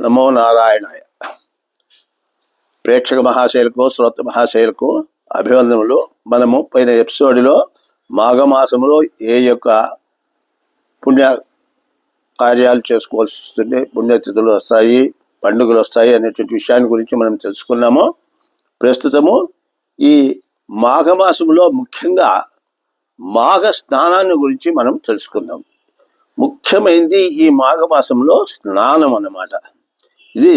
నమో నారాయణాయ. ప్రేక్షక మహాశైలకు, శ్రోత మహాశైలకు అభివందనములు. మనము పైన ఎపిసోడ్లో మాఘమాసంలో ఏ యొక్క పుణ్య కార్యాలు చేసుకోవాల్సి వస్తుంది, పుణ్యతిథులు వస్తాయి, పండుగలు వస్తాయి అనేటువంటి విషయాన్ని గురించి మనం తెలుసుకున్నాము. ప్రస్తుతము ఈ మాఘమాసంలో ముఖ్యంగా మాఘ స్నానాన్ని గురించి మనం తెలుసుకుందాం. ముఖ్యమైనది ఈ మాఘమాసంలో స్నానం అన్నమాట. ఇది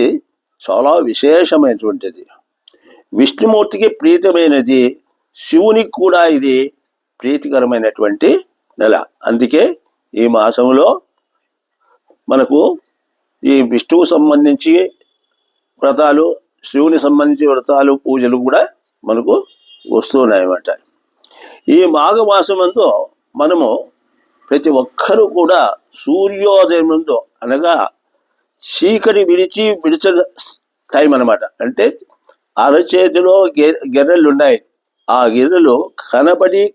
చాలా విశేషమైనటువంటిది, విష్ణుమూర్తికి ప్రీతమైనది, శివునికి కూడా ఇది ప్రీతికరమైనటువంటి నెల. అందుకే ఈ మాసంలో మనకు ఈ విష్ణువు సంబంధించి వ్రతాలు, శివుని సంబంధించి వ్రతాలు, పూజలు కూడా మనకు వస్తున్నాయన్నమాట. ఈ మాఘమాసమంతో మనము ప్రతి ఒక్కరూ కూడా సూర్యోదయం ముందు, అనగా చీకటి విడిచిన టైం అనమాట. అంటే అరచేతిలో గెర్రెలు ఉన్నాయి, ఆ గెర్రెలు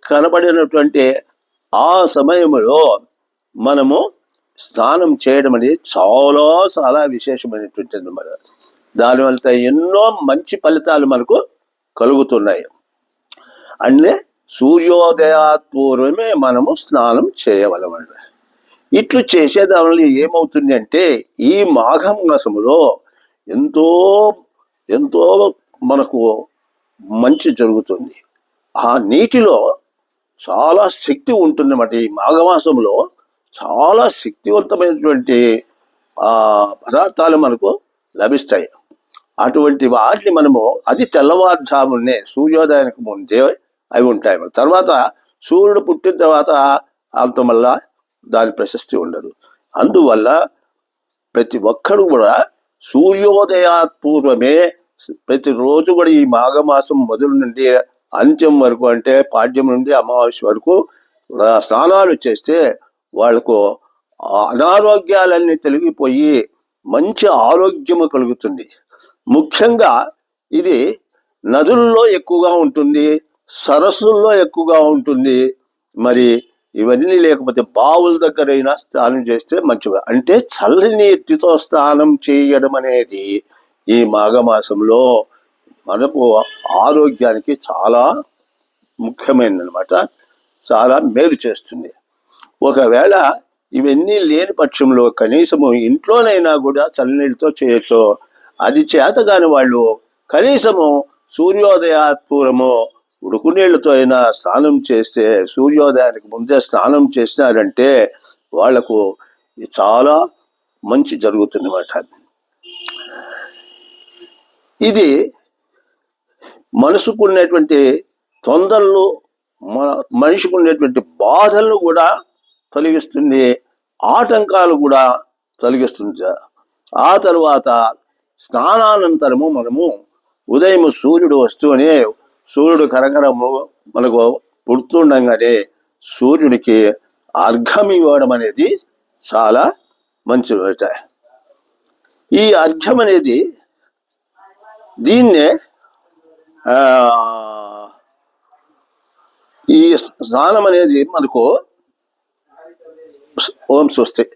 కనబడినటువంటి ఆ సమయంలో మనము స్నానం చేయడం అనేది చాలా చాలా విశేషమైనటువంటిది అన్నమాట. దానివల్ల ఎన్నో మంచి ఫలితాలు మనకు కలుగుతున్నాయి. అంటే సూర్యోదయాత్పూర్వమే మనము స్నానం చేయవలమంట. ఇట్లు చేసేదానివల్ల ఏమవుతుంది అంటే ఈ మాఘమాసములో ఎంతో ఎంతో మనకు మంచి జరుగుతుంది. ఆ నీటిలో చాలా శక్తి ఉంటుందన్నమాట. ఈ మాఘమాసంలో చాలా శక్తివంతమైనటువంటి పదార్థాలు మనకు లభిస్తాయి. అటువంటి వాటిని మనము అది తెల్లవారుజామునే సూర్యోదయానికి ముందే అవి ఉంటాయి. తర్వాత సూర్యుడు పుట్టిన తర్వాత అంత మళ్ళా దాని ప్రశస్తి ఉండదు. అందువల్ల ప్రతి ఒక్కరు కూడా సూర్యోదయాత్పూర్వమే ప్రతిరోజు కూడా ఈ మాఘమాసం మొదలు నుండి అంత్యం వరకు, అంటే పాడ్యం నుండి అమావాస్య వరకు స్నానాలు చేస్తే వాళ్లకు అనారోగ్యాలన్నీ తొలగిపోయి మంచి ఆరోగ్యము కలుగుతుంది. ముఖ్యంగా ఇది నదుల్లో ఎక్కువగా ఉంటుంది, సరస్సుల్లో ఎక్కువగా ఉంటుంది. మరి ఇవన్నీ లేకపోతే బావుల దగ్గరైనా స్నానం చేస్తే మంచిగా. అంటే చల్లని నీటితో స్నానం చేయడం అనేది ఈ మాఘమాసంలో మనకు ఆరోగ్యానికి చాలా ముఖ్యమైనదన్నమాట. చాలా మేలు చేస్తుంది. ఒకవేళ ఇవన్నీ లేని పక్షంలో కనీసము ఇంట్లోనైనా కూడా చల్లనీటితో చేయొచ్చు. అది చేతగాని వాళ్ళు కనీసము సూర్యోదయాత్పూర్వము ఉడుకునీళ్లతో అయినా స్నానం చేస్తే, సూర్యోదయానికి ముందే స్నానం చేసినారంటే వాళ్లకు చాలా మంచి జరుగుతుంది అన్నమాట. ఇది మనసుకు ఉన్నటువంటి తొందరలు, మనిషికి ఉండేటువంటి బాధలను కూడా తొలగిస్తుంది, ఆటంకాలు కూడా తొలగిస్తుంది. ఆ తరువాత స్నానానంతరము మనము ఉదయం సూర్యుడు వస్తూనే, సూర్యుడు కరకరము మనకు పుడుతుండగానే సూర్యుడికి అర్ఘ్యం ఇవ్వడం అనేది చాలా మంచిది. ఈ అర్ఘ్యం అనేది దీన్నే ఈ స్నానం అనేది మనకు ఓం స్వస్తి.